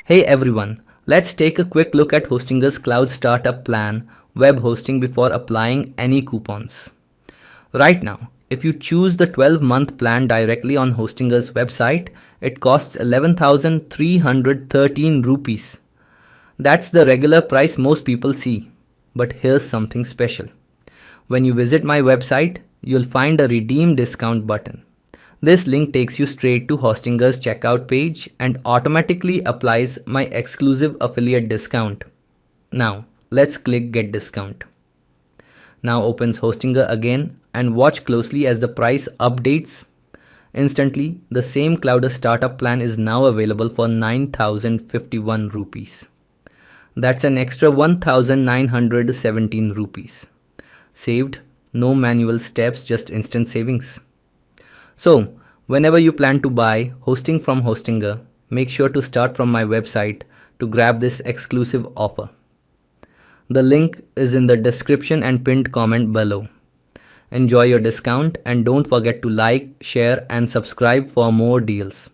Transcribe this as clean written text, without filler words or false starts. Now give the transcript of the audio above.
Hey everyone, let's take a quick look at Hostinger's Cloud Startup Plan web hosting before applying any coupons. Right now, if you choose the 12-month plan directly on Hostinger's website, it costs 11,313 rupees. That's the regular price most people see. But here's something special. When you visit my website, you'll find a redeem discount button. This link takes you straight to Hostinger's checkout page and automatically applies my exclusive affiliate discount. Now, let's click Get Discount. Now opens Hostinger again and watch closely as the price updates. Instantly, the same Clouder startup plan is now available for 9,051 rupees. That's an extra 1,917 rupees. Saved, no manual steps, just instant savings. So, whenever you plan to buy hosting from Hostinger, make sure to start from my website to grab this exclusive offer. The link is in the description and pinned comment below. Enjoy your discount and don't forget to like, share and subscribe for more deals.